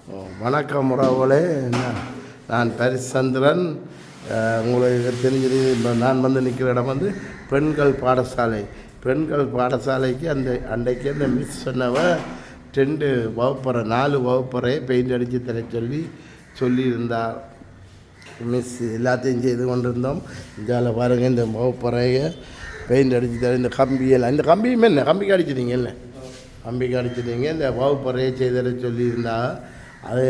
வணக்கம் உறவுகளே. நான் பரிசந்திரன். உங்களுக்கு தெரிஞ்சது, நான் வந்து நிற்கிற இடம் வந்து பெண்கள் பாடசாலை. பெண்கள் பாடசாலைக்கு அன்றைக்கு அந்த மிஸ் சொன்னவ 2 வகுப்பறை 4 வகுப்பறையை பெயிண்ட் அடித்து தர சொல்லியிருந்தார் மிஸ். எல்லாத்தையும் செய்து கொண்டிருந்தோம். இந்தியாவில் பாருங்கள், இந்த வகுப்பறையை பெயிண்ட் அடித்து தர, இந்த கம்பியெல்லாம், இந்த கம்பியுமே என்ன கம்பிக்கு அடிச்சிட்டீங்க, இல்லை கம்பிக்கு அடிச்சிட்டீங்க. இந்த வகுப்பறையை செய்தர சொல்லியிருந்தா அது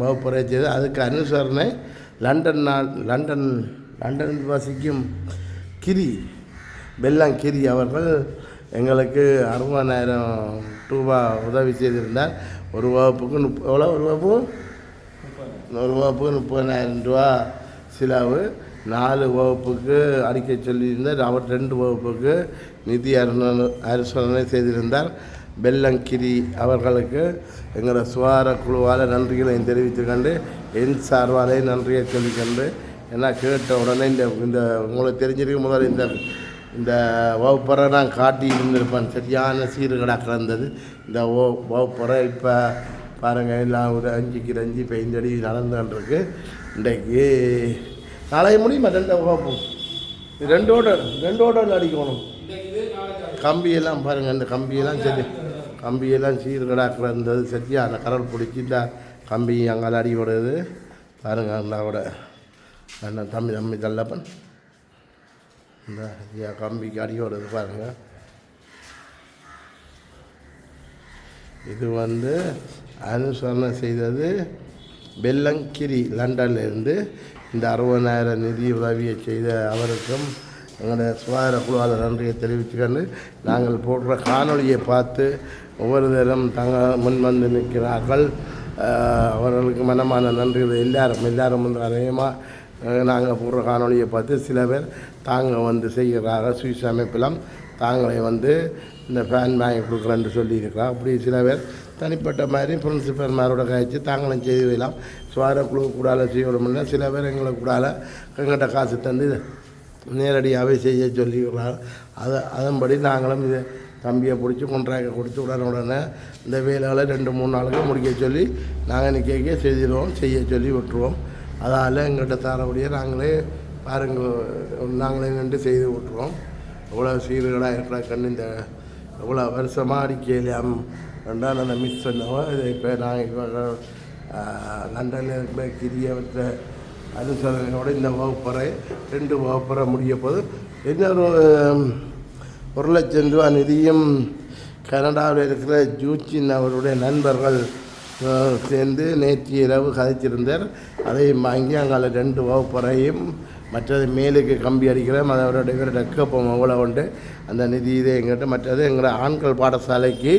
வகுப்பறை செய்து அதுக்கு அனுசரணை லண்டன் வசிக்கும் கிரி அவர்கள் எங்களுக்கு 60,000 ரூபா உதவி செய்திருந்தார். ஒரு வகுப்புக்கு எவ்வளோ? ஒரு வகுப்புக்கு 30,000 ரூபா செலவு. 4 வகுப்புக்கு அடிக்க சொல்லியிருந்தார். அவர் 2 வகுப்புக்கு நிதி அனுசரணை செய்திருந்தார். பெல்லங்கிரி அவர்களுக்கு எங்களோட சுகார குழுவால் நன்றிகளை தெரிவித்துக்கொண்டு, என் சார்பாலே நன்றியை சொல்லிக்கொண்டு, ஏன்னா கேட்ட உடனே இந்த உங்களுக்கு தெரிஞ்சிருக்கும் முதல்ல இந்த வகுப்பறை நான் காட்டி இருந்திருப்பேன். சரியான சீர்கடா கிடந்தது இந்த வகுப்பறை. இப்போ பாருங்கள், எல்லாம் ஒரு 5க்கு 5 பெயிண்ட் அடி நடந்துகிட்டுருக்கு. இன்றைக்கு நாளைய முடியுமா 2 வகுப்பு? 2 அடிக்கணும். கம்பியெல்லாம் பாருங்கள், இந்த கம்பியெல்லாம் சீர்கடா கிடந்தது. சரியான கரல் பிடிச்சி இந்த கம்பி அங்கே அடி விடுறது பாருங்கள். அண்ணாவோட அண்ணன் தம்பி தள்ளப்பன் இந்த கம்பிக்கு அடி விடுறது பாருங்கள். இது வந்து அனுசரணை செய்தது பெல்லங்கிரி லண்டன்லேருந்து. இந்த 60,000 நிதி உதவியை செய்த அவருக்கும் எங்களுடைய சுகாதார குழுவாளர் நன்றியை தெரிவித்துக்கொண்டு, நாங்கள் போடுற காணொலியை பார்த்து ஒவ்வொரு தரம் முன்வந்து நிற்கிறார்கள். அவர்களுக்கு மனமான நன்றிகள். எல்லாரும் வந்து அதிகமாக நாங்கள் போடுற காணொலியை பார்த்து சில பேர் வந்து செய்கிறார்கள். சுவிஸ் அமைப்பிலும் தாங்களை வந்து இந்த ஃபேன் வாங்கி கொடுக்குறேன்னு சொல்லியிருக்கிறார். அப்படி சில பேர் தனிப்பட்ட மாதிரி பிரின்சிபல்மாரோட கழிச்சு தாங்களும் செய்து வைக்கலாம். சுகாதார குழு கூடால செய்யணும்னா சில பேர் எங்களை கூடால எங்கிட்ட காசு தந்து நேரடியாகவே செய்ய சொல்லிக்கிறார். அதன்படி நாங்களும் இதை தம்பியை பிடிச்சி கொண்ட்ராக்டை கொடுத்து உடனே இந்த வேலைகளை 2-3 நாளுக்கு முடிக்க சொல்லி நாங்கள் நிற்க செய்திடுவோம், செய்ய சொல்லி விட்டுருவோம். அதால் எங்கள்கிட்ட தரக்கூடிய நாங்களே நின்று செய்து விட்டுருவோம். எவ்வளோ சீர்களாக இருக்கிற கண்ணு இந்த எவ்வளோ வருஷமாக அடிக்கலாம் ரெண்டாம் அந்த மிஸ் பண்ணவோ. இதை இப்போ நாங்கள் இப்போ லண்டனில் இருக்கிற கிரியவற்ற அனுசரணையோடு இந்த வகுப்பறை 2 வகுப்பறை முடிய போது இன்னொரு 1,00,000 ரூபா நிதியும் கனடாவில் இருக்கிற ஜூச்சின் அவருடைய நண்பர்கள் சேர்ந்து நேற்று இரவு கதைச்சிருந்தார். அதையும் வாங்கி அங்கே 2 வகுப்பறையும் மற்றது மேலுக்கு கம்பி அடிக்கிறோம். அதோட டெக்கப்பம் அவ்வளோ உண்டு. அந்த நிதி இதை எங்கிட்ட மற்றது எங்களோட ஆண்கள் பாடசாலைக்கு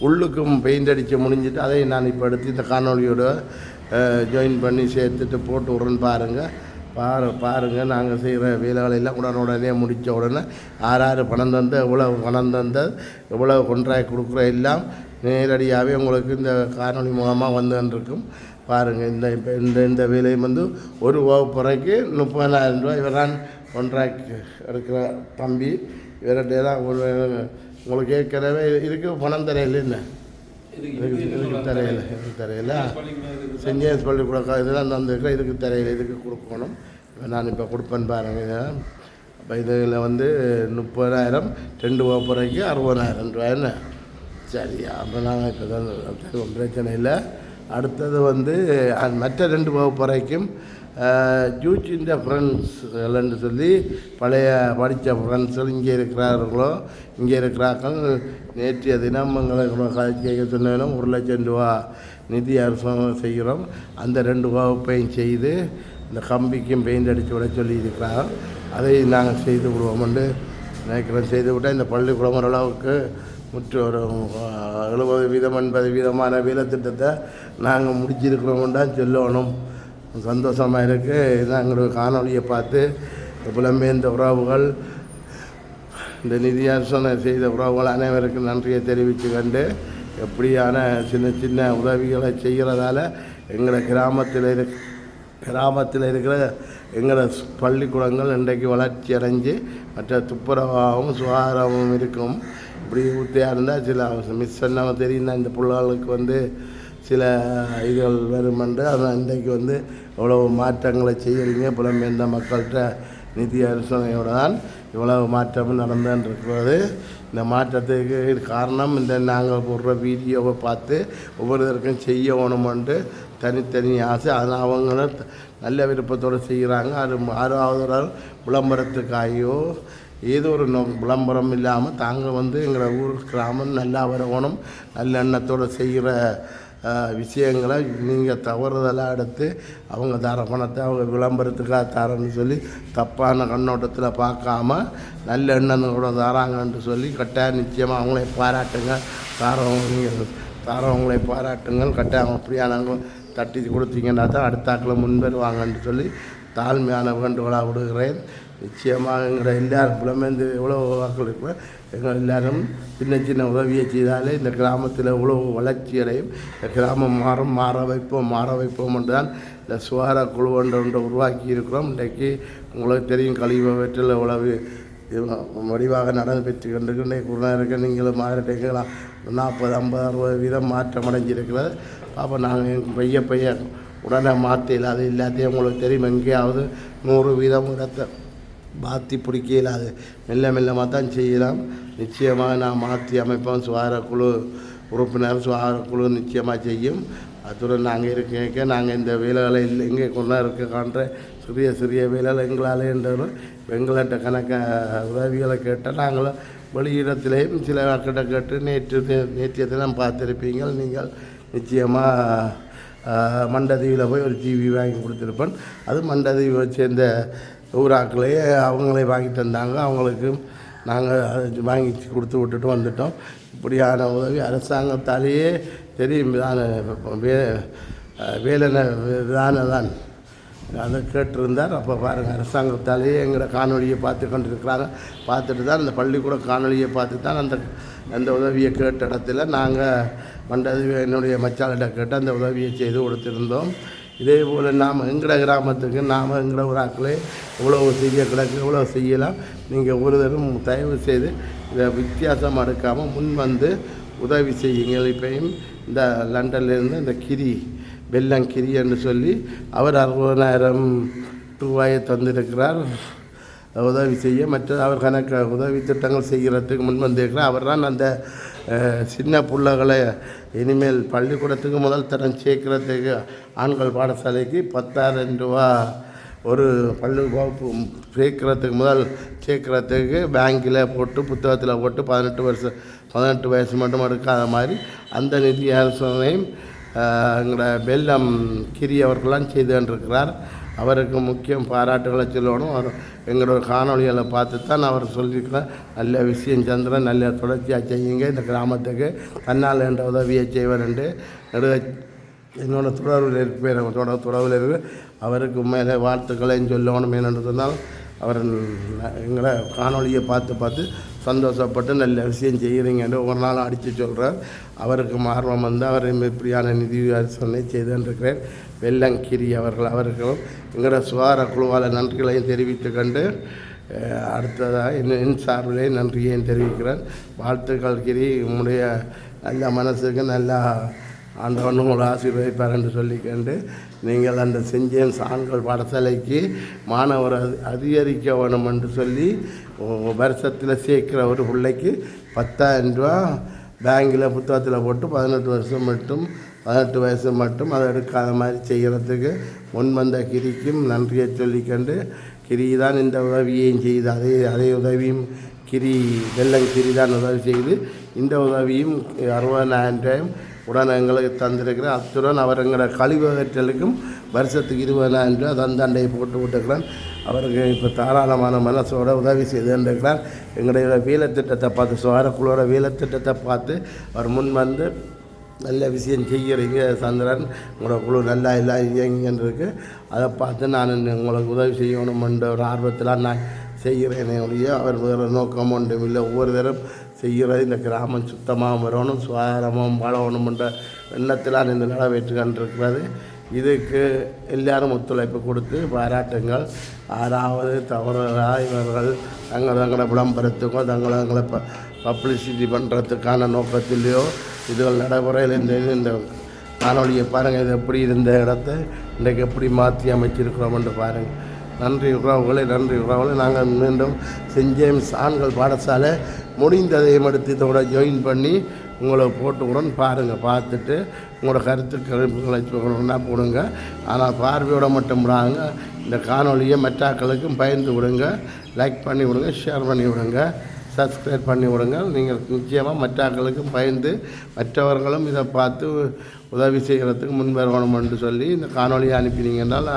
உள்ளுக்கும் பெயிண்ட் அடித்து முடிஞ்சிட்டு அதை நான் இப்போ எடுத்து இந்த காணொலியோட ஜாயின் பண்ணி சேர்த்துட்டு போட்டு விட்றேன்னு பாருங்கள். நாங்கள் செய்கிற வேலைகளெல்லாம் உடனே முடித்த உடனே யார் பணம் தந்து எவ்வளவு பணம் தந்து எவ்வளவு கொண்ட்ராக்ட் கொடுக்குற எல்லாம் நேரடியாகவே உங்களுக்கு இந்த காணொலி மூலமாக வந்துருக்கும். பாருங்கள், இந்த வேலையும் வந்து ஒரு வகுப்பறைக்கு 30,000 ரூபா. இவர் தான் கொண்ட்ராக்ட் எடுக்கிற தம்பி. இவர்கிட்ட தான் உங்களுக்கு ஏற்கனவே இதுக்கு பணம் தரையில் என்ன தரையில் செஞ்சேஸ் பள்ளிக்கூட இதெல்லாம் தந்துருக்கேன். இதுக்கு தரையில் இதுக்கு கொடுக்கணும். நான் இப்போ கொடுப்பேன்னு பாருங்கள். அப்போ இதில் வந்து 30,000 2 வகுப்பறைக்கு 60,000 ரூபா. என்ன சரியா? அப்போ நாங்கள் இப்போ தான் பிரச்சனை இல்லை. அடுத்தது வந்து மற்ற 2 வகுப்பறைக்கும் ஜூச்சின் ஃப்ரெண்ட்ஸ்ன்னு சொல்லி பழைய படித்த ஃப்ரெண்ட்ஸ்கள் இங்கே இருக்கிறார்கள். நேற்றைய தினம் எங்களை கேட்க சொன்னாலும் 1,00,000 ரூபா நிதி அரசாங்க செய்கிறோம். அந்த 2 வகுப்பையும் செய்து இந்த கம்பிக்கும் பெயிண்ட் அடித்து விட சொல்லி இருக்கிறாங்க. அதை நாங்கள் செய்து விடுவோம்னு நினைக்கிறோம். செய்து விட்டால் இந்த பள்ளிக்கூடம் ஓரளவுக்கு ஒரு 70% 80% வேலை திட்டத்தை நாங்கள் முடிச்சிருக்கிறோம் தான் சொல்லணும். சந்தோஷமாக இருக்குது. நாங்கள் காணொலியை பார்த்து புலம்பெயர்ந்த உறவுகள், இந்த நிதி அரசனை செய்த உறவுகள் அனைவருக்கும் நன்றியை தெரிவித்து கண்டு, எப்படியான சின்ன உதவிகளை செய்கிறதால எங்களை கிராமத்தில் இருக்கிற எங்களோட பள்ளிக்கூடங்கள் இன்றைக்கு வளர்ச்சி அடைஞ்சு மற்ற துப்புரவாகவும் சுகாதாரமும் இருக்கும். இப்படி ஊற்றியாக இருந்தால் சில மிஸ் பண்ணாமல் தெரியும்னா இந்த பிள்ளைகளுக்கு வந்து சில இதுகள் வருமென்று அதான் இன்றைக்கு வந்து இவ்வளவு மாற்றங்களை செய்கிறீங்க. புலம்பெயர்ந்த மக்கள்கிட்ட நிதி அரசனையோடு தான் இவ்வளவு மாற்றமும் நடந்துருக்கிறது. இந்த மாற்றத்துக்கு காரணம் இந்த நாங்கள் போடுற வீடியோவை பார்த்து ஒவ்வொருத்தருக்கும் செய்யணுமென்று தனித்தனி ஆசை. அதனால் அவங்களும் நல்ல விருப்பத்தோடு செய்கிறாங்க. அது ஆறாவது விளம்பரத்துக்காகியோ ஏதோ ஒரு விளம்பரம் இல்லாமல் தாங்க வந்து எங்களை ஊர் கிராமம் நல்லா வரணும் நல்ல எண்ணத்தோடு செய்கிற விஷயங்களை நீங்கள் தவறுதலாக எடுத்து அவங்க தர பணத்தை அவங்க விளம்பரத்துக்காக தரேன்னு சொல்லி தப்பான கண்ணோட்டத்தில் பார்க்காம நல்ல எண்ணங்களோட தராங்கன்னு சொல்லி கட்டாயம் நிச்சயமாக அவங்களே பாராட்டுங்க. தாரவங்களை பாராட்டுங்கள். கட்டாயம் அப்படியானவங்க தட்டி கொடுத்தீங்கன்னா தான் அடுத்தாக்கில் முன்வருவாங்கன்னு சொல்லி தாழ்மையான வேண்டுகோளாக விடுகிறேன். நிச்சயமாக எங்களை எல்லாரும் புலமேந்து எவ்வளோ வாக்கள் இருக்கிற எங்கள் எல்லோரும் சின்ன சின்ன உதவியை செய்தாலே இந்த கிராமத்தில் எவ்வளோ வளர்ச்சி அடையும். இந்த கிராமம் மாற வைப்போம் என்று தான் இந்த சுகாதார குழு ஒன்றை உருவாக்கி இருக்கிறோம். இன்றைக்கு உங்களுக்கு தெரியும் கழிவு வெற்றில் எவ்வளவு வடிவாக நடந்து பெற்று கொண்டிருக்கு. இன்றைக்கு குருணா இருக்க நீங்களும் மாறிட்டீங்களா 40, 50, 60% மாற்றம் அடைஞ்சிருக்கிறது. அப்போ நாங்கள் பைய உடனே மாற்றல அது எல்லாத்தையும் உங்களுக்கு தெரியும். எங்கேயாவது 100% இடத்தை மாற்றி பிடிக்க இல்லாது மெல்லமாக தான் செய்யலாம். நிச்சயமாக நான் மாற்றி அமைப்போம். சுகாதாரக்குழு உறுப்பினர் சுகாதாரக்குழு நிச்சயமாக செய்யும். அத்துடன் நாங்கள் இருக்க நாங்கள் இந்த வேலைகளை எங்கே கொண்டா இருக்க காண்ற சிறிய வேலைகள் எங்களால் என்றாலும் எங்கள்கிட்ட கணக்க உதவிகளை கேட்டால் நாங்களும் வெளியிடத்திலேயும் சில கிட்ட கேட்டு நேற்றைய தினம் பார்த்துருப்பீங்கள். நீங்கள் நிச்சயமாக மண்டதீவில் போய் ஒரு டிவி வாங்கி கொடுத்துருப்பேன். அது மண்டதீவை சேர்ந்த ஊராக்களே அவங்களே வாங்கி தந்தாங்க. அவங்களுக்கு நாங்கள் வாங்கி கொடுத்து விட்டுட்டு வந்துட்டோம். இப்படியான உதவி அரசாங்கத்தாலேயே தெரியும். வேலை தான் அதை கேட்டிருந்தார். அப்போ பாருங்கள் அரசாங்கத்தாலேயே எங்களோட காணொலியை பார்த்து கொண்டிருக்கிறாங்க. பார்த்துட்டு தான் அந்த பள்ளிக்கூட காணொலியை பார்த்து தான் அந்த உதவியை கேட்ட இடத்துல நாங்கள் மண்டது என்னுடைய மச்சாளிட்ட கேட்டு அந்த உதவியை செய்து கொடுத்துருந்தோம். இதே போல் நாம் எங்கட கிராமத்துக்கு நாம் எங்கட ஒரு ஆக்களே எவ்வளோ செய்ய கிடக்கு எவ்வளோ செய்யலாம். நீங்கள் ஒரு தரம் தயவு செய்து இதை வித்தியாசம் எடுக்காமல் முன் வந்து உதவி செய்யுங்கள். இப்பையும் இந்த லண்டன்லேருந்து இந்த வெள்ளங்கிரி என்று சொல்லி அவர் 60,000 ரூபாயை தந்திருக்கிறார் உதவி செய்ய. மற்ற அவர் கணக்கு உதவி திட்டங்கள் செய்கிறதுக்கு முன் வந்திருக்கிறார். அவர் தான் அந்த சின்ன பிள்ளைகளை இனிமேல் பள்ளிக்கூடத்துக்கு முதல் தரம் சேர்க்கிறதுக்கு ஆண்கள் பாடசாலைக்கு 10,000 ரூபா ஒரு பள்ளி வகுப்பு சேர்க்கிறதுக்கு பேங்கில் போட்டு புத்தகத்தில் போட்டு 18 வயசு மட்டும் எடுக்காத மாதிரி அந்த நிதி அரசனையும் எங்களோட வெள்ளம் கிரி அவர்களெலாம் செய்து கொண்டிருக்கிறார். அவருக்கு முக்கியம் பாராட்டுகளை சொல்லணும். அவர் எங்களோட காணொலிகளை பார்த்து தான் அவர் சொல்லியிருக்கிறார். நல்ல விஷயம் சந்திரன் நல்ல தொடர்ச்சியாக செய்யுங்க. இந்த கிராமத்துக்கு தன்னால் என்ற உதவியை செய்வார் என்று என்னோட தொடர்பில் இருக்கு. அவருக்கு மேலே வாழ்த்துக்களையும் சொல்லணும். என்னென்னு சொன்னால் அவர் எங்களை காணொலியை பார்த்து சந்தோஷப்பட்டு நல்ல விஷயம் செய்கிறீங்கன்னு ஒரு நாள் அடித்து சொல்கிறார். அவருக்கு ஆர்வம் வந்து அவர் இப்படியான நிதி அரசனை செய்துன்றிருக்கிறேன். வெள்ளங்கிரி அவர்களும் எங்களோட சுகாதார குழுவால் நன்றிகளையும் தெரிவித்து கண்டு அடுத்ததாக என் சார்பிலே நன்றியையும் தெரிவிக்கிறேன். வாழ்த்துக்கள் கிரி, உங்களுடைய நல்ல மனசுக்கு நல்லா ஆண்டவன் உங்களை ஆசீர்வதிப்பார் என்று சொல்லிக்கொண்டு நீங்கள் அந்த செஞ்சேன் ஆண்கள் பாடசாலைக்கு மாணவர் அதிகரிக்க வேணும் என்று சொல்லி வருஷத்தில் சேர்க்கிற ஒரு பிள்ளைக்கு 10,000 ரூபா பேங்கில் புத்தகத்தில் போட்டு 18 வயசு மட்டும் அதை எடுக்காத மாதிரி செய்கிறதுக்கு முன் வந்த கிரிக்கும் நன்றியை சொல்லிக்கொண்டு கிரி தான் இந்த உதவியையும் செய்து அதே உதவியும் வெள்ளங்கிரி தான் உதவி செய்து இந்த உதவியும் 60,000 உடனே எங்களுக்கு தந்திருக்கிறேன். அத்துடன் அவர் எங்களோட கழிவகற்றலுக்கும் வருஷத்துக்கு 20,000 ரூபா தந்தாண்டையை போட்டு விட்டுருக்கிறார். அவருக்கு இப்போ தாராளமான மனசோட உதவி செய்துருக்கிறார். எங்களுடைய வேலைத்திட்டத்தை பார்த்து சுகாதாரக்குழுவோட வேலைத்திட்டத்தை பார்த்து அவர் முன் வந்து நல்ல விஷயம் செய்கிறீங்க சந்திரன், உங்களோட குழு நல்லா எல்லாம் இயங்கின்னு அதை பார்த்து நான் உங்களுக்கு உதவி செய்யணுமென்ற ஒரு ஆர்வத்தில் நான் செய்கிறேனே ஒழிய அவர் வேறு நோக்கம் ஒன்றும் இல்லை. ஒவ்வொரு தரம் செய்கிறது இந்த கிராமம் சுத்தமாக வரணும், சுகாதாரமும் வாழணுமென்ற எண்ணத்தில் இந்த நிறைவேற்று கண்டிருக்கிறது. இதுக்கு எல்லாரும் ஒத்துழைப்பு கொடுத்து பாராட்டுங்கள். ஆறாவது தவறுகளாக இவர்கள் தங்களோட விளம்பரத்துக்கோ தங்களை பப்ளிசிட்டி பண்ணுறதுக்கான நோக்கத்திலேயோ இதுகள் நடைமுறையில் இந்த காணொலியை பாருங்கள். இது எப்படி இருந்த இடத்த இன்றைக்கு எப்படி மாற்றி அமைச்சிருக்கிறோம்னு பாருங்கள். நன்றி உறவுகளை, நன்றி உறவுகளை. நாங்கள் மீண்டும் சென்ட் ஜேம்ஸ் ஆண்கள் பாடசாலை முடிந்ததையும் எடுத்து இதோட ஜாயின் பண்ணி உங்களை போட்டுக்கூட பாருங்கள். பார்த்துட்டு உங்களோட கருத்துக்களை போடுங்க. ஆனால் பார்வையோட மட்டும் விடாங்க. இந்த காணொலியை மற்றாக்களுக்கும் பயந்து விடுங்க. லைக் பண்ணி விடுங்க, ஷேர் பண்ணி விடுங்க, சப்ஸ்கிரைப் பண்ணி விடுங்க. நீங்கள் நிச்சயமாக மற்றாக்களுக்கும் பயந்து மற்றவர்களும் இதை பார்த்து உதவி செய்கிறதுக்கு முன்வரணும் என்று சொல்லி இந்த காணொலியை அனுப்பினீங்கன்னால்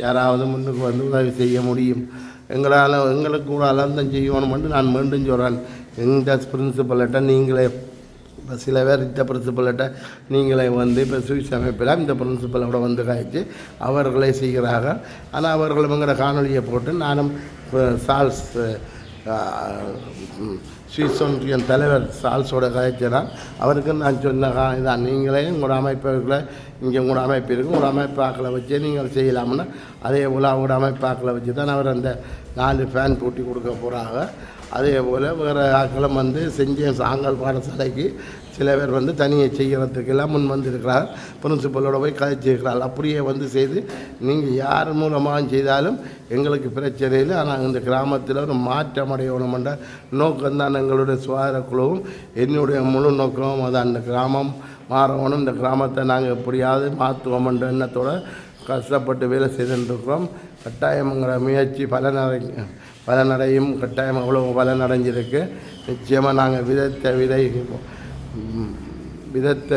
யாராவது முன்னுக்கு வந்து உதவி செய்ய முடியும். எங்களுக்கு கூட அலந்தம் செய்யணுமென்று நான் மீண்டும் சொல்கிறேன். இந்த பிரின்சிபல்கிட்ட நீங்களே இப்போ சில பேர் இந்த பிரின்சிபல்கிட்ட நீங்களே வந்து இப்போ சுவிஸ் அமைப்பில் இந்த பிரின்சிபலோட வந்து காய்ச்சி அவர்களே செய்கிறார்கள். ஆனால் அவர்களும் எங்களோட காணொலியை போட்டு நானும் சால்ஸ் சுவிஸ் ஒன்றியம் தலைவர் சால்ஸோட கதைச்சினா அவருக்கு நான் சொன்ன இதான், நீங்களே உங்களோட அமைப்புகளை இங்கே உங்களோட அமைப்பு இருக்குது, உங்களோட அமைப்பாக்களை வச்சு நீங்கள் செய்யலாம்னா அதே போல் அவங்களோட அமைப்பாக்களை வச்சு தான் அவர் அந்த 4 ஃபேன் பூட்டி கொடுக்க போகிறாங்க. அதே போல் வேறு ஆக்களும் வந்து செஞ்ச ஆண்கள் பாடசாலைக்கு சில பேர் வந்து தனியாக செய்கிறதுக்கெல்லாம் முன் வந்திருக்கிறார். பிரின்சிபலோட போய் கதைச்சிருக்கிறாள். அப்படியே வந்து செய்து நீங்கள் யார் மூலமாக செய்தாலும் எங்களுக்கு பிரச்சனை இல்லை. ஆனால் இந்த கிராமத்தில் ஒரு மாற்றம் அடையணுமென்ற நோக்கம்தான் எங்களுடைய சுகாதார குழுவும் என்னுடைய முழு நோக்கமும். அது அந்த கிராமம் மாறணும், இந்த கிராமத்தை நாங்கள் எப்படியாவது மாற்றுவோம்ன்ற எண்ணத்தோடு கஷ்டப்பட்டு வேலை செய்துருக்கிறோம். கட்டாயங்கிற முயற்சி பலனடையும். கட்டாயம் அவ்வளோ பலனடைஞ்சிருக்கு. நிச்சயமாக நாங்கள்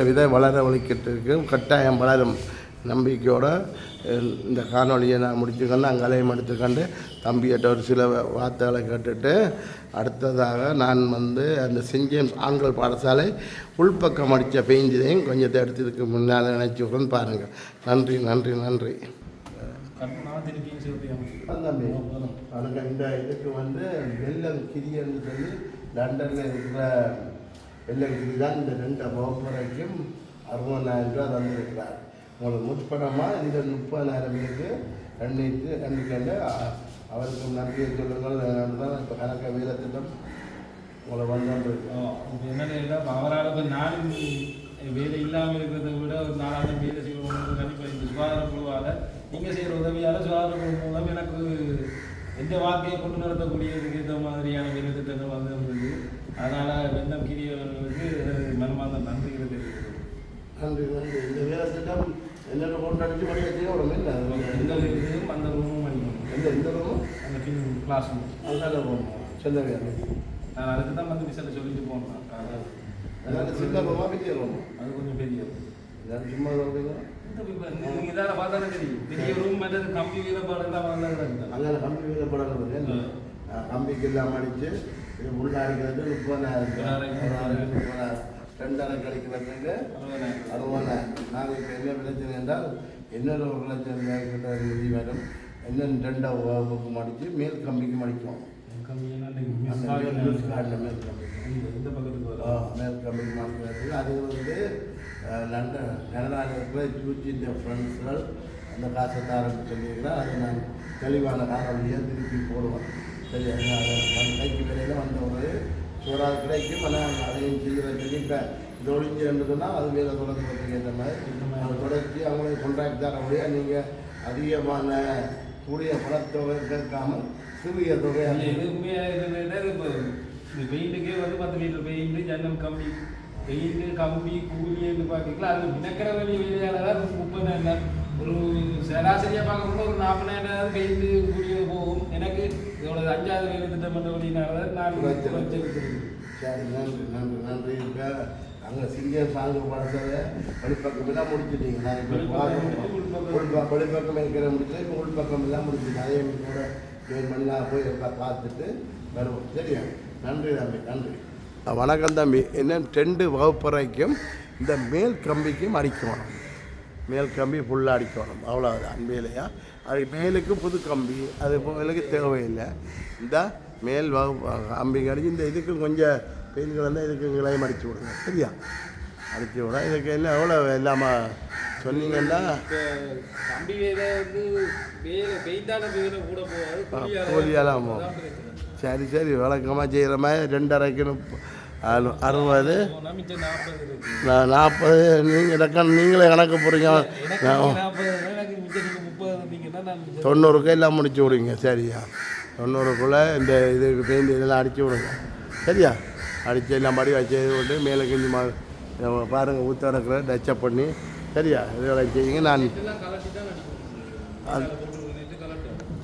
விதை வளர வலிக்கிட்டு கட்டாயம் வளரும் நம்பிக்கையோடு இந்த காணொலியை நான் முடிச்சுக்கொண்டு அங்கலையும் எடுத்துக்கொண்டு தம்பியிட்ட ஒரு சில வார்த்தைகளை கேட்டுட்டு அடுத்ததாக நான் வந்து அந்த சென்ட் ஜேம்ஸ் ஆண்கள் பாடசாலை உள்பக்கம் அடித்த பெயிண்டிதையும் கொஞ்சத்தை எடுத்ததுக்கு முன்னால் நினச்சி பாருங்கள். நன்றி நன்றி நன்றி. தம்பி எனக்கு இந்த இதுக்கு வந்து வெள்ளம் கிரியன்னு சொல்லி லண்டனில் இருக்கிற வெள்ளம் கிரி தான் இந்த 2 வகுப்பறைக்கும் 60,000 ரூபா தந்திருக்கிறார். உங்களுக்கு முற்பணமாக இந்த 30,000 பேருக்கு ரெண்டு அவருக்கு நன்றியை சொல்லுங்கள். தான் இப்போ கணக்க வேலை திட்டம் உங்களை வந்துருக்கு. என்னென்ன அவரால் இப்போ நானும் வேலை இல்லாமல் இருக்கிறத விட ஒரு 4 வேலை செய்யணும். கண்டிப்பாக இந்த சுகாதார குழுவால் நீங்கள் செய்கிற உதவியால் சுகாதார குழு மூலம் எனக்கு எந்த வாழ்க்கையை கொண்டு நடத்தக்கூடியதுக்கு இந்த மாதிரியான வேலை திட்டங்கள் வந்திருந்தது. அதனால் வெள்ளம் கிரியவர்களுக்கு மனமார்ந்த நன்றிகளை தெரிவிக்கிறது. நன்றி நன்றி. இந்த வேலை திட்டம் என்னென்ன கொண்டு அடிச்சு படிக்கிறோம் இல்லை எந்த இதுவும் அந்த ரூமும் அடிக்கணும். எந்த ரூமும் அந்த கிளாஸ் ரூம் அதனால போகணும். சின்ன வேலை நான் அதுக்கு தான் வந்து விசாரிச்சு சொல்லிட்டு போனேன். அதனால் சின்ன ரூமா பெரிய ரூம் அது கொஞ்சம் பெரிய சும்மா சொல்றீங்க. நீங்கள் இதால் பார்த்தாலே தெரியும். பெரிய ரூம் மற்றது கம்பி வீரப்பாடெல்லாம் வந்தால் அங்கே கம்பி வீரப்பாடு கம்பிக்கு எல்லாம் அடித்து உள்ள அடிக்கிறது 30,000 2.5 கிடைக்கிறதுக்கு 60,000. நாங்கள் இப்போ என்ன பிரச்சனை என்றால் இன்னொரு 1,00,000 நிதி வரும். இன்னும் 2 வகுப்புக்கு மடித்து மேல் கம்பிக்கு மடிக்கும். மேல் கம்பிக்கு மடிக்கிறது அது வந்து லண்டன் கனடாவில் இருக்கிற இந்த ஃப்ரெண்ட்ஸ்கள் அந்த காசை தாரன்னு சொல்லியிருக்கிறேன். அதை நான் தெளிவான காணொலியாக திருப்பி போடுவேன். சரி, அதை கைக்கு வேலையில் வந்த ஒரு சோறாக கிடைக்கும். ஆனால் அதையும் செய்கிறதுக்கு இப்போ இது ஒழிஞ்சுன்றதுன்னா அது வேலை தொடங்குறதுக்கு ஏற்ற மாதிரி அதை தொடர்ச்சி அவங்களே கான்ட்ராக்ட் தர முடியாது. நீங்கள் அதிகமான கூடிய பணத்தொகை கேட்காமல் சிறிய தொகை இப்போ பெயிண்ட்டுக்கே வந்து 10 லிட்டர் பெயிண்ட்டு, ஜன்னல் கம்பி பெயிண்ட்டு, கம்பி கூலின்னு பார்க்கலாம். அது வினக்கிற வேண்டிய வேலையால் தான் 30,000. ஒரு சராசரியாக பார்க்கும்போது ஒரு 40,000 பெயிண்ட்டு கூலிய போகும். எனக்கு இதோட 5வது வேலை திட்டம் பண்ண வேண்டியனால நான் சரி, நன்றி நன்றி நன்றி. இப்போ அங்கே சிங்க சாங்கு படத்தை வெளிப்பக்கம் எல்லாம் முடிச்சுட்டீங்க. நான் இப்போ வெளிப்பக்கம் இருக்கிற முடிச்சல இப்போ உள்பக்கம் எல்லாம் முடிச்சுட்டேன். அதே கூட மண்ணாக போய் பார்த்துட்டு வருவோம். சரியா? நன்றி தம்பி, நன்றி. வணக்கம் தம்பி. என்ன 2 வகுப்பறைக்கும் இந்த மேல் கம்பிக்கும் அடிக்கணும். மேல் கம்பி ஃபுல்லாக அடிக்கணும். அவ்வளோதான் மேலையா. அது மேலுக்கு புது கம்பி அது மேலுக்கு தேவையில்லை. இந்த மேல் கம்பி அடிச்சு இந்த இதுக்கு கொஞ்சம் பெயின்கள் வந்து இதுக்கு இங்களையும் அடிச்சு விடுங்க. சரியா? அடிச்சு விட இதுக்கு என்ன எவ்வளோ இல்லாமல் சொன்னீங்கன்னா கம்பி வேலை வந்து பெயிண்டான வேலை கூட போகாது, கூலியாலாம் போகும். சரி சரி, வழக்கமாக செய்கிற மாதிரி 2.5க்கு 60 மிச்சம் 40 இருக்கு. 40 நீங்கள் நீங்களே கணக்கு போகிறீங்க. எனக்கு 40, எனக்கு மிச்சம் நீங்கள் 30 இருந்தீங்கன்னா நான் 90க்கு எல்லாம் முடிச்சு விடுங்க. சரியா? 90க்குள்ளே இந்த இதுக்கு பெயிண்ட் இதெல்லாம் அடித்து விடுங்க. சரியா? அடித்து எல்லாம் படி வச்சு விட்டு மேலே கிஞ்சி பாருங்கள் ஊற்ற இருக்கிற டச்சப் பண்ணி. சரியா? இதெல்லாம் செய்யுங்க. நான்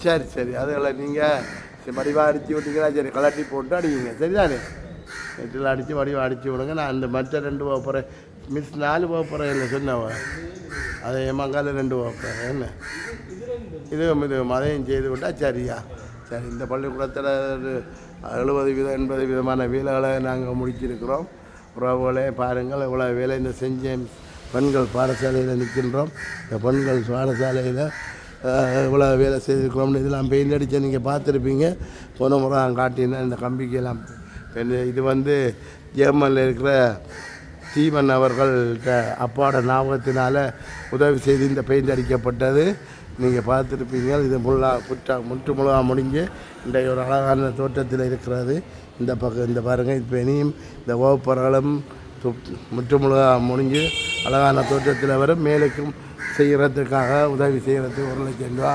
சரி சரி அதெல்லாம் நீங்கள் வடிவாக அடித்து விட்டீங்கன்னா சரி கலட்டி போட்டு அடிங்க. சரிதானே? நெட்டில் அடித்து வடிவாக அடித்து விடுங்க. நான் அந்த மற்ற 2 வகுப்புறேன் மிஸ் 4 வகுப்புறேன் இல்லை சொன்னவன் அதை மங்கால 2 வகுப்புறேன் என்ன இதுவும் அதையும் செய்து விட்டால் சரியா? சரி. இந்த பள்ளிக்கூடத்தில் 70 80 விதமான வேலைகளை நாங்கள் முடிச்சிருக்கிறோம். உறவுகளே பாருங்கள் இவ்வளோ வேலை இந்த செஞ்சேன் பெண்கள் பாடசாலையில் நிற்கின்றோம். இந்த பெண்கள் பாடசாலையில் இவ்வளோ வேலை செய்திருக்கிறோம்னு இதெல்லாம் பெயிண்ட் அடித்த நீங்கள் பார்த்துருப்பீங்க. போன முறை நான் காட்டினேன் இந்த கம்பிக்கெல்லாம். இது ஜெர்மனில் இருக்கிற தீவன் அவர்கள்ட்ட அப்பாவோட ஞாபகத்தினால் உதவி செய்து இந்த பெயிண்ட் அடிக்கப்பட்டது. நீங்கள் பார்த்துருப்பீங்க. இது முற்று முழுதாக முடிஞ்சு இன்றைக்கு ஒரு அழகான தோட்டத்தில் இருக்கிறது. இந்த பக்கம் இந்த பாருங்கள். இப்போ இனியும் இந்த வகுப்பர்களும் முற்று முழுதாக முடிஞ்சு அழகான தோட்டத்தில் வரும். மேலுக்கும் செய்கிறதுக்காக உதவி செய்கிறதுக்கு 1 லட்சம் ரூபா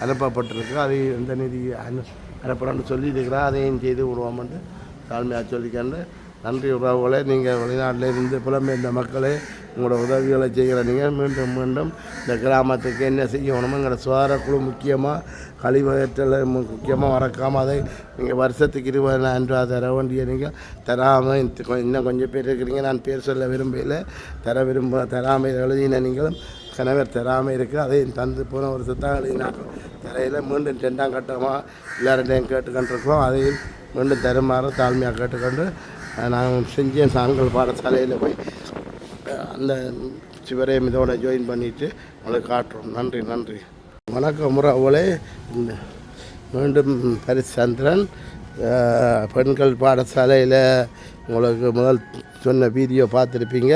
அனுப்பப்பட்டிருக்கு. அதை இந்த நிதி அனுப்புகிறோன்னு சொல்லியிருக்கிறா. அதையும் செய்து விடுவோம்னு தாழ்மையாக சொல்லிக்கண்டு நன்றி உறவுகளை. நீங்கள் வெளிநாட்டில் இருந்து புலம்பெயர்ந்த மக்களே உங்களோட உதவிகளை செய்கிற நீங்கள் மீண்டும் மீண்டும் இந்த கிராமத்துக்கு என்ன செய்யணும் எங்களோட சுகாதார குழு முக்கியமாக கழிவகற்றலை முக்கியமாக மறக்காமல் அதை நீங்கள் வருஷத்துக்கு 20,000 ரூபா தர வேண்டிய நீங்கள் தராமல் இன்னும் கொஞ்சம் பேர் இருக்கிறீங்க. நான் பேர் சொல்ல விரும்பல. தராமல் எழுதின நீங்களும் கணவர் தராமல் இருக்குது. அதையும் தந்து போன வருஷத்தான் எழுதினாங்க. தரையில் மீண்டும் 2ஆம் கட்டமாக எல்லார்டையும் கேட்டுக்கொண்டிருக்கிறோம். அதையும் மீண்டும் தருமாறு தாழ்மையாக கேட்டுக்கொண்டு நாங்கள் செஞ்சேன் ஆண்கள் பாடசாலையில் போய் அந்த சிவரையும் இதோட ஜாயின் பண்ணிவிட்டு உங்களுக்கு காட்டுறோம். நன்றி நன்றி. வணக்கம் உறவுகளே. மீண்டும் பரிசந்திரன் பெண்கள் பாடசாலையில் உங்களுக்கு முதல் சொன்ன வீடியோ பார்த்துருப்பீங்க.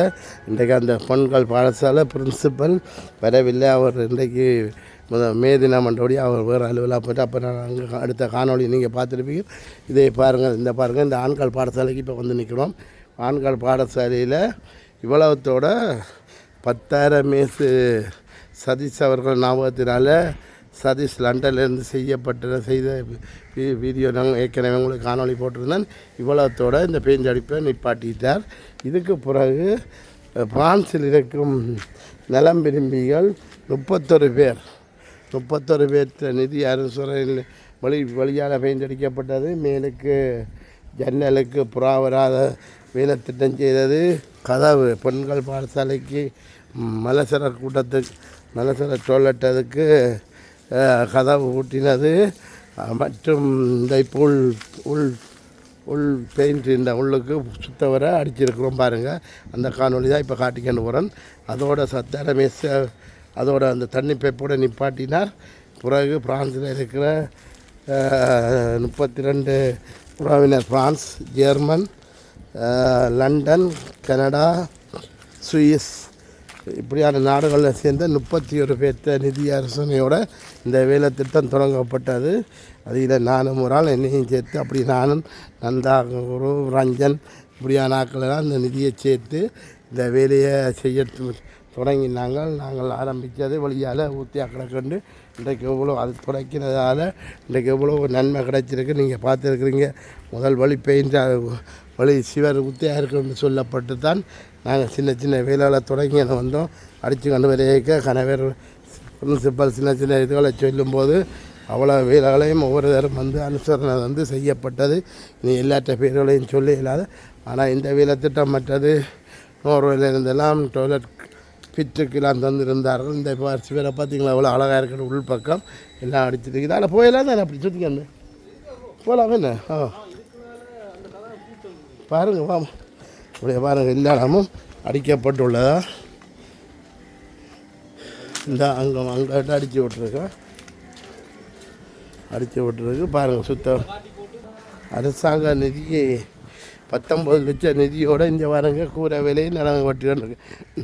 இன்றைக்கு அந்த பெண்கள் பாடசாலை பிரின்சிபல் வரவில்லை. அவர் இன்றைக்கு மே தினமன்றபடி அவர் வேறு அலுவலாக போய்ட்டு அப்போ நான் அங்கே அடுத்த காணொலி நீங்கள் பார்த்துருப்பீங்க. இதே பாருங்கள். இந்த ஆண்கள் பாடசாலைக்கு இப்போ வந்து நிற்கிறோம். ஆண்கள் பாடசாலையில் இவ்வளவத்தோட 10,000 மேசு சதீஷ் அவர்கள் ஞாபகத்தினால சதீஷ் லண்டன்லேருந்து செய்த வீடியோ நாங்கள் ஏற்கனவே உங்களுக்கு காணொலி போட்டிருந்தேன். இவ்வளவத்தோட இந்த பெயிண்ட் அடிப்பை நிப்பாட்டிட்டார். இதுக்கு பிறகு பிரான்சில் இருக்கும் நலம் விரும்பிகள் 31 பேர் நிதி அரசுரையில் வழியால் பெயிண்ட் அடிக்கப்பட்டது. மேலுக்கு ஜன்னலுக்கு புறாவராத வேலை திட்டம் செய்தது. கதவு பெண்கள் பாடசாலைக்கு மலசர டோய்லெட்டுக்கு கதவு ஊட்டினது. மற்றும் இந்த இப்போ உள் பெயிண்ட் இந்த உள்ளுக்கு சுத்தவர அடிச்சிருக்கிறோம். பாருங்கள். அந்த காணொலி தான் இப்போ காட்டிக்கொண்டு போகிறேன். அதோட சத்தான மெஸ் அதோட அந்த தண்ணி பைப்போடு நிப்பாட்டினார். பிறகு பிரான்ஸில் இருக்கிற 32 உறவினர் France, German, London, Canada, Swiss இப்படியான நாடுகளில் சேர்ந்த 31 பேர்த்த நிதி அரசனையோட இந்த வேலை திட்டம் தொடங்கப்பட்டது. அதில் நானும் ஒரு ஆள் என்னையும் சேர்த்து அப்படி நானும் நந்தாகுரு ரஞ்சன் இப்படியான ஆட்களெல்லாம் இந்த நிதியை சேர்த்து இந்த வேலையை செய்ய தொடங்கினாங்க. நாங்கள் ஆரம்பித்தது வழியால் ஊற்றியாக்களை கண்டு இன்றைக்கு எவ்வளோ அது தொடக்கிறதால இன்றைக்கு எவ்வளோ நன்மை கிடைச்சிருக்கு. நீங்கள் பார்த்துருக்குறீங்க. முதல் வழி பெயிண்ட் வழி சிவர் ஊற்றியாக இருக்குன்னு சொல்லப்பட்டு தான் நாங்கள் சின்ன வேலைகளை தொடங்கி வந்தோம். அடித்து கண்டு வரைக்க கணவர் பிரின்சிபல் சின்ன இதுகளை சொல்லும்போது அவ்வளோ வேலைகளையும் ஒவ்வொரு தரம் அனுசரணை செய்யப்பட்டது. இனி எல்லாற்ற பேர்களையும் சொல்ல இல்லாத. ஆனால் இந்த வேலை திட்டம் மற்றது நோர்வேல இருந்தெல்லாம் டொய்லெட் ஃபிட்டுக்கெல்லாம் தந்துருந்தார்கள். இந்த சிவரை பார்த்தீங்களா அவ்வளோ அழகாக இருக்கிற உள் பக்கம் எல்லாம் அடிச்சுட்டு அதில் போயெல்லாம் தானே அப்படி சுற்றிக்கண்ணு போகலாம் என்ன. பாருங்கள் வா அப்படியே பாருங்கள். எல்லா இடமும் அடிக்கப்பட்டுள்ளதா. இந்த அங்கிட்ட அடித்து விட்டுருக்கு பாருங்கள். சுத்தம் அரசாங்க நிதியை 19 லட்சம் நிதியோடு இந்த வாரங்க கூரை வேலையை நடக்கப்பட்டு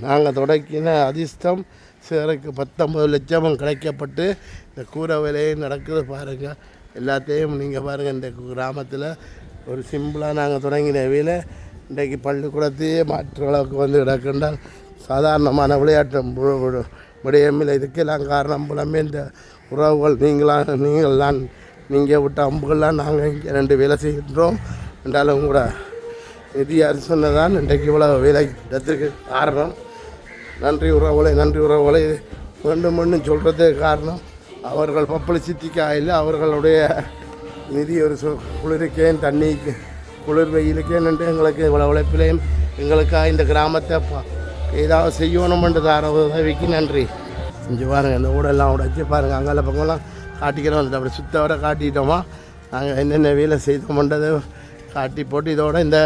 நாங்கள் தொடக்கின அதிர்ஷ்டம் சிலருக்கு 19 லட்சமும் கிடைக்கப்பட்டு இந்த கூரை வேலையை நடக்குது. பாருங்கள். எல்லாத்தையும் நீங்கள் பாருங்கள். இந்த கிராமத்தில் ஒரு சிம்பிளாக நாங்கள் தொடங்கின வேலை இன்றைக்கு பள்ளிக்கூடத்தையே மாற்று அளவுக்கு வந்து கிடக்கின்றால் சாதாரணமான விளையாட்டு விடயமில்லை. இதுக்கெல்லாம் காரணம் புலமே இந்த உறவுகள். நீங்கள் விட்ட அம்புகள்லாம் நாங்கள் இங்கே 2 வேலை செய்கின்றோம் என்றாலும் கூட நிதி அரசு தான் இன்றைக்கு இவ்வளோ வேலை இடத்துக்கு காரணம். நன்றி உறவுகளை மீண்டும் சொல்கிறதுக்கு காரணம் அவர்கள் பப்ளிசிட்டிக்காக இல்லை, அவர்களுடைய நிதி ஒரு குளிருக்கேன் தண்ணிக்கு குளிர் வெயிலுக்கேன் என்று எங்களுக்கு இவ்வளோ உழைப்பிலையும் எங்களுக்காக இந்த கிராமத்தை ஏதாவது செய்யணுமென்று தார உதவிக்கு நன்றி. செஞ்சு பாருங்கள், இந்த ஊடெல்லாம் உடைச்சி பாருங்கள், அங்கே பக்கம்லாம் காட்டிக்கிறோம். வந்துட்டு அப்படி சுத்தவரை காட்டிட்டோமா நாங்கள் என்னென்ன வேலை செய்தோம்ன்றதை காட்டி போட்டு இதோட இந்த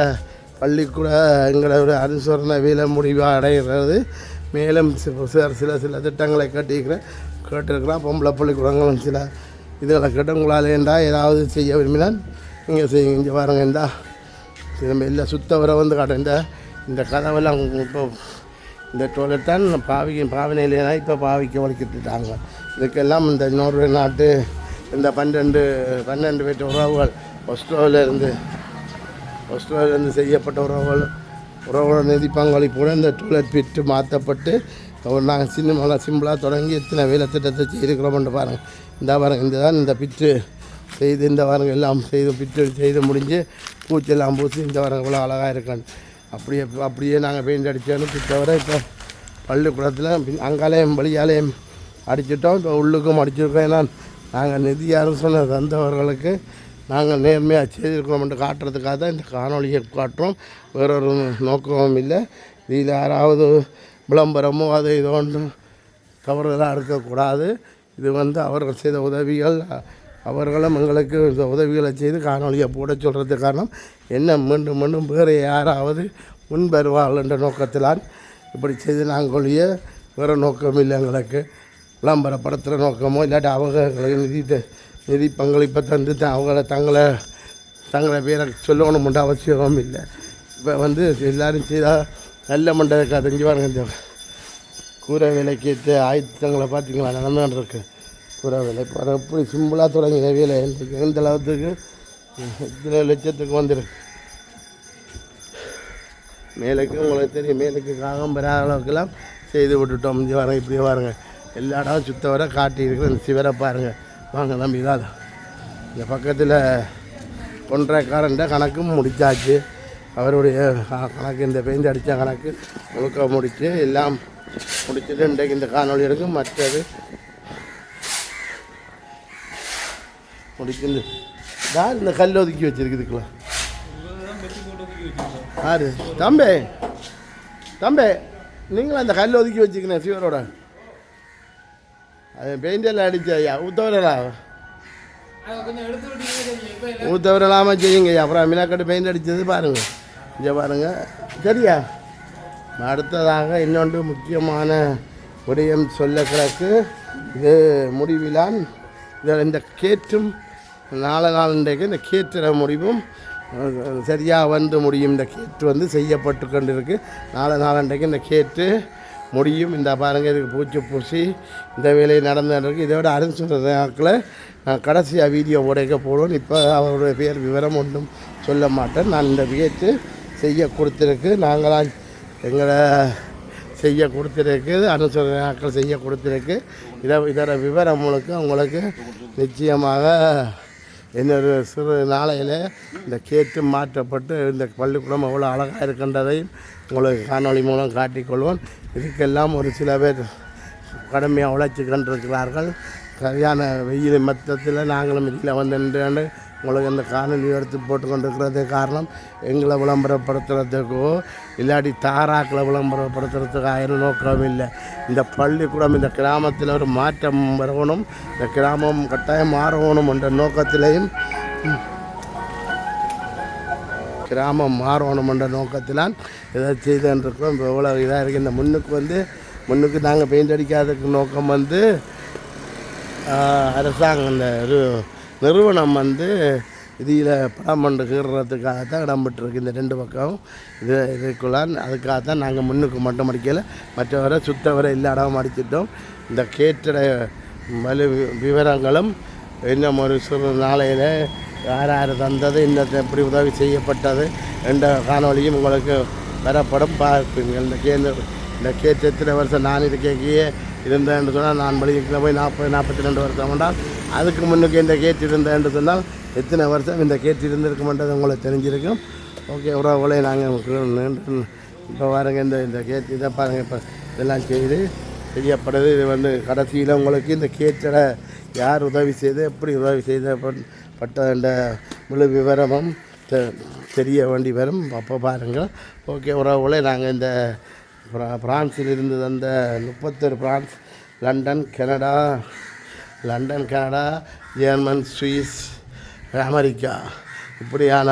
பள்ளிக்கூட எங்களோட அனுசரணை வேலை முடிவாக அடைகிறது. மேலும் சில திட்டங்களை கேட்டிருக்கிறோம். பொம்பளை பள்ளிக்கூடங்களும் சில இதுகளை கேட்டு உங்களால் என்றால் ஏதாவது செய்ய விரும்பினால் நீங்கள் செய்யுங்க. இங்கே பாருங்க, திரும்ப இல்லை சுத்தவரை வந்து காட்டும். இந்த கதவெல்லாம் இப்போ இந்த டோய்லெட் தான் பாவினையிலேனா இப்போ பாவிக்க வலிக்கிட்டுட்டாங்க. இதுக்கெல்லாம் இந்த நோர்வே நாட்டு இந்த 12 பேர் உறவுகள் ஆஸ்திரேலியாவிலேருந்து செய்யப்பட்ட உறவுகள் நிதி பங்களிப்போடு இந்த டோய்லெட் பிட்டு மாற்றப்பட்டு நாங்கள் சிம்பிளாக தொடங்கி எத்தனை வேலை திட்டத்தை செய்திருக்கிறோம்னு பாருங்கள். இந்த பாருங்கள், இந்த பிட்டு செய்து இந்த வாரங்க எல்லாம் பிட்டு செய்து முடிஞ்சு பூச்செல்லாம் பூசி இந்த வாரம் இவ்வளோ அழகாக இருக்கான்னு அப்படியே நாங்கள் பெயிண்ட் அடித்தோன்னு பிட்டவரை இப்போ பள்ளிக்கூடத்தில் அங்காலேயும் வழியாலேயும் அடிச்சிட்டோம். இப்போ உள்ளுக்கும் அடிச்சிருக்கோம். ஏன்னா நாங்கள் நிதி அரசு தந்தவர்களுக்கு நாங்கள் நேர்மையாக செய்திருக்கிறோம்னு காட்டுறதுக்காக தான் இந்த காணொலியை காட்டுறோம். வேறொரு நோக்கமும் இல்லை. இதில் யாராவது விளம்பரமோ அது இதோ ஒன்றும் தவறுதலாக இருக்கக்கூடாது. இது அவர்கள் செய்த உதவிகள், அவர்களும் எங்களுக்கு இந்த உதவிகளை செய்து காணொலியை போட சொல்கிறதுக்கு காரணம் என்ன, மீண்டும் வேறு யாராவது முன்வருவார்கள் என்ற நோக்கத்திலான் இப்படி செய்து நாங்கள் வேறு நோக்கம் இல்லை. எங்களுக்கு விளம்பரப்படுத்துகிற நோக்கமோ இல்லாட்டி அவங்களுக்கு நிதி பங்களிப்பை தந்து அவங்கள தங்களை பேரை சொல்லணும்ன்ற அவசியமும் இல்லை. இப்போ எல்லோரும் செய்தால் நல்ல மண்டை கதைஞ்சு பாருங்க. இந்த கூரை வேலைக்கு ஆயத்தங்களை பார்த்தீங்களா நடந்துகிட்டு இருக்கு. கூரை வேலை இப்போ எப்படி சிம்பிளாக தொடங்கின வேலை எந்த அளவுக்கு இத்தனை லட்சத்துக்கு வந்துருக்கு. மேலுக்கு உங்களுக்கு தெரியும், மேலுக்கு காகம் பெறாத அளவுக்குலாம் செய்து விட்டுட்டோம். இங்கே பாருங்க, இப்படியே பாருங்க, எல்லா இடம் சுத்த வர காட்டியிருக்கிற இந்த சிவரை பாருங்கள். வாங்க நம்பி தான் இந்த பக்கத்தில் கொன்றைக்காரண்ட கணக்கும் முடித்தாச்சு. அவருடைய கணக்கு இந்த பெயிண்ட் அடித்த கணக்கு முழுக்க முடித்து எல்லாம் முடிச்சுட்டு இன்றைக்கு இந்த காணொலி இருக்கும். மற்றது முடிச்சு தான் இந்த கல் ஒதுக்கி வச்சுருக்குதுக்கலாம். யாரு தம்பி நீங்களும் அந்த கல் ஒதுக்கி வச்சுக்கணும் சிவரோட. அது பெயிண்டெல்லாம் அடிச்சு ஐயா ஊத்தவரலாமல் செய்யுங்க ஐயா. அப்புறம் மினாக்கட்டு பெயிண்ட் அடித்தது பாருங்கள், இங்கே பாருங்கள் சரியா. அடுத்ததாக இன்னொன்று முக்கியமான விடயம் சொல்ல கிடக்கு. இது முடிவிலான் இந்த கேற்றும் நாளைக்கு இந்த கேட்டுற முடிவும் சரியாக முடியும். இந்த கேட்டு செய்யப்பட்டு கொண்டு இருக்குது. நாளண்டைக்கு இந்த கேட்டு முடியும். இந்த பாருங்கள், இதுக்கு பூச்சி பூசி இந்த வேலையை நடந்துருக்கு. இதோட அரசுல நான் கடைசியாக வீடியோ உடைக்க போடுவேன். இப்போ அவருடைய பேர் விவரம் ஒன்றும் சொல்ல மாட்டேன். நான் இந்த வியத்து செய்ய கொடுத்துருக்கு, நாங்களாம் எங்களை செய்ய கொடுத்துருக்கு, அனுசரணையாக்கள் செய்ய கொடுத்துருக்கு. இதோட விவரம் உங்களுக்கு நிச்சயமாக இன்னொரு சிறு நாளையில் இந்த கேட்டு மாற்றப்பட்டு இந்த பள்ளிக்கூடம் எவ்வளோ அழகாக இருக்கின்றதையும் உங்களுக்கு காணொலி மூலம் காட்டிக்கொள்வோம். இதுக்கெல்லாம் ஒரு சில பேர் கடுமையாக உழைச்சி கொண்டிருக்கிறார்கள். சரியான வெயில் மொத்தத்தில் நாங்களும் வெளியில் நின்று உங்களுக்கு இந்த காணொலி எடுத்து போட்டு கொண்டிருக்கிறது காரணம் எங்களை விளம்பரப்படுத்துறதுக்கோ இல்லாட்டி தாராக்களை விளம்பரப்படுத்துறதுக்கோ ஆயிரம் நோக்கம் இல்லை. இந்த பள்ளிக்கூடம் இந்த கிராமத்தில் ஒரு மாற்றம் வரணும், இந்த கிராமம் கட்டாயம் மாறணும் என்ற நோக்கத்திலையும் கிராமம் மாறணும் என்ற நோக்கத்திலான் இதை செய்துருக்கிறோம். இப்போ எவ்வளோ இதாக இருக்குது. இந்த முன்னுக்கு நாங்கள் பெயிண்ட் அடிக்காததுக்கு நோக்கம் அரசாங்கம் இந்த ஒரு நிறுவனம் இதில் படம் பண்ணு கீறதுக்காகத்தான் இடம்பெற்றிருக்கு. இந்த 2 பக்கம் இதுக்குள்ளான் அதுக்காகத்தான் நாங்கள் முன்னுக்கு மட்டும் அடிக்கலை, மற்றவரை சுத்தவரை எல்லா இடமும் அடிச்சிட்டோம். இந்த கேட்டுற விவரங்களும் இன்னும் ஒரு சிறு நாளையில் யார் யார் தந்தது இன்னத்தை எப்படி உதவி செய்யப்பட்டது என்ற காணொலியும் உங்களுக்கு பெறப்படும் பார்ப்பீங்கள். இந்த கேட்டு எத்தனை வருஷம் நான் இருக்கையே இருந்தேன்னு சொன்னால் நான் வெளியில் போய் 42 வருஷம் என்றால் அதுக்கு முன்னுக்கு இந்த கேட்டு இருந்தேன்னு சொன்னால் எத்தனை வருஷம் இந்த கேட்டு இருந்திருக்குமென்றது உங்களுக்கு தெரிஞ்சிருக்கும். ஓகே உறவுகளே நாங்கள் இப்போ பாருங்கள் இந்த கேட்டு இதை பாருங்கள் இப்போ இதெல்லாம் செய்யப்படுது. இது கடைசியில் உங்களுக்கு இந்த கேட்டை யார் உதவி செய்து எப்படி உதவி செய்தப்பட்ட என்ற முழு விவரமும் தெரிய வேண்டி வரும். அப்போ பாருங்கள். ஓகே உறவுகளே நாங்கள் இந்த பிரான்சில் இருந்து தந்த 31 France, London, Canada, German, Swiss, America இப்படியான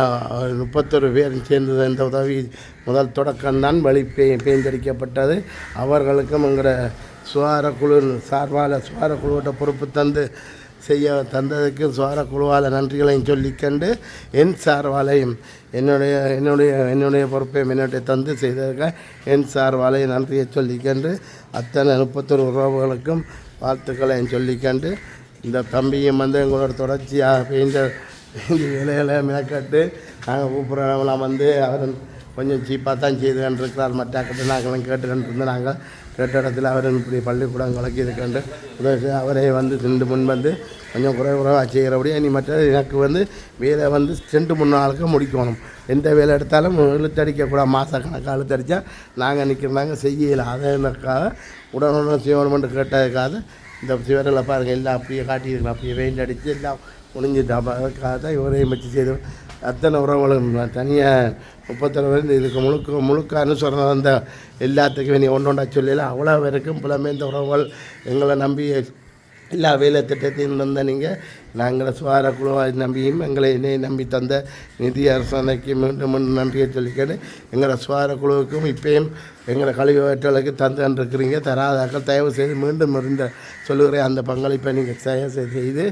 31 பேர் சேர்ந்தது இந்த உதவி முதல் தொடக்கம்தான் பேஞ்சடிக்கப்பட்டது. அவர்களுக்கும் என்கிற சுகாதாரக்குழு சார்பால் சுகாதாரக்குழுவோட பொறுப்பு தந்ததுக்கு சுகாதாரக்குழுவால் நன்றிகளையும் சொல்லிக்கண்டு என் சார்பாலையும் என்னுடைய பொறுப்பையும் என்னுடைய தந்து செய்ததுக்காக என் சார்பாலையும் நன்றியை சொல்லிக்கண்டு அத்தனை 31 உறவுகளுக்கும் வாழ்த்துக்களையும் சொல்லிக்கண்டு இந்த தம்பியும் எங்களோட தொடர்ச்சியாக பெயிண்ட வேலைகளை மிளக்கட்டு நாங்கள் கூப்பிட்றவங்களாம் அவர் கொஞ்சம் சீப்பாக தான் செய்து கண்டிருக்கிறார். மற்ற கிட்ட நாங்களும் கேட்டுக்கொண்டிருந்து நாங்கள் கேட்ட இடத்துல அவர் இப்படி பள்ளிக்கூடங்களுக்கு இதுக்கண்டு உதவி அவரை திண்டு முன் கொஞ்சம் குறைவாக செய்கிறபடி இனி மற்ற எனக்கு வேலை 2-3 நாளுக்கு முடிக்கணும். எந்த வேலை எடுத்தாலும் இழுத்தடிக்கக்கூடாது. மாதக்கணக்காக இழுத்தடித்தா நாங்கள் நிற்கிறாங்க செய்யலை. அதற்காக உடனுடன் செய்யணுமென்று கேட்டதுக்காக இந்த சிவரில் பாருங்கள் எல்லாம் அப்படியே காட்டியிருக்கலாம். அப்படியே பெயிண்ட் அடித்து எல்லாம் முடிஞ்சுட்டு அதுக்காக தான் இவரையும் வச்சு செய்து அத்தனை உறவுகளும் தனியாக 31 இதுக்கு முழுக்க அனுசரணை வந்த எல்லாத்துக்கும் நீ ஒன்றா சொல்லல அவ்வளோ வரைக்கும் புலமேந்த உறவுகள் எங்களை நம்பி எல்லா வேலை திட்டத்தையும் தந்த நீங்கள் நாங்கள் சுகாதாரக்குழுவை நம்பியும் என்னை நம்பி தந்த நிதி அரசாணைக்கு மீண்டும் நன்றியை சொல்லிக்கிட்டு எங்களை சுகாதாரக்குழுவுக்கும் இப்பயும் எங்களை கழிவற்றலுக்கு தந்துருக்கிறீங்க. தராதாக்கள் தயவு செய்து மீண்டும் இருந்த சொல்லுகிறேன் அந்த பங்களிப்பை நீங்கள் செய்து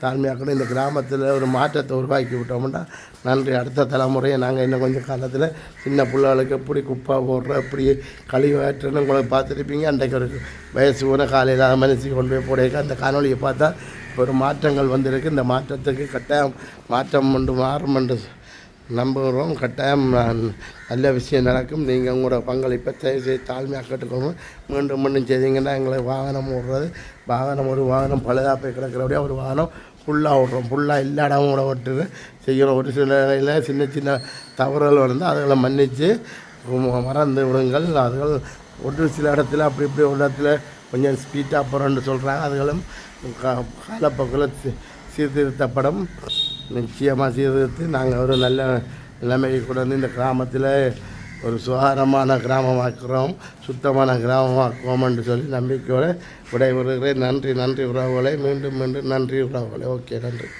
தாழ்மையாக்கணும். இந்த கிராமத்தில் ஒரு மாற்றத்தை உருவாக்கி விட்டோம்னா நன்றி. அடுத்த தலைமுறையை நாங்கள் இன்னும் கொஞ்சம் காலத்தில் சின்ன பிள்ளைகளுக்கு எப்படி குப்பை போடுற எப்படி கழிவற்றன்னு உங்களுக்கு பார்த்துருப்பீங்க. அன்றைக்கு ஒரு வயசு கூட காலையில் மனசு கொண்டு போய் போடையில அந்த காணொலியை பார்த்தா இப்போ ஒரு மாற்றங்கள் வந்திருக்கு. இந்த மாற்றத்துக்கு கட்டாயம் மாற்றம் மாறும் என்று நம்புகிறோம். கட்டாயம் நல்ல விஷயம் நடக்கும். நீங்கள் உங்களோட பங்களிப்பை செய்து தாழ்மையாக கேட்டுக்கொள்ளும். மீண்டும் செய்தீங்கன்னா எங்களை வாகனம் ஓடுறது ஒரு வாகனம் பழுதாக போய் கிடக்கிறபடியாக ஒரு வாகனம் ஃபுல்லாக ஓடுறோம். ஃபுல்லாக எல்லா இடமும் கூட ஓட்டு செய்கிறோம். ஒரு சில இடையில் சின்ன தவறுகள் அதுகளை மன்னித்து மறந்து விடுங்கள். அதுகள் ஒரு சில இடத்துல அப்படி ஒரு இடத்துல கொஞ்சம் ஸ்பீட்டாக போகிறோன்னு சொல்கிறாங்க. அதுகளும் காலப்போக்கில் சீர்திருத்தப்படும். நிச்சயமாக சீர்திருத்தி நாங்கள் ஒரு நல்ல நிலைமையை கூட இந்த கிராமத்தில் ஒரு சுகாதாரமான கிராமமாக்குறோம், சுத்தமான கிராமமாக்குவோம் என்று சொல்லி நம்பிக்கையோடு விடைபெறுகிறேன். நன்றி உறவுகளை மீண்டும் நன்றி உறவுகளை. ஓகே, நன்றி.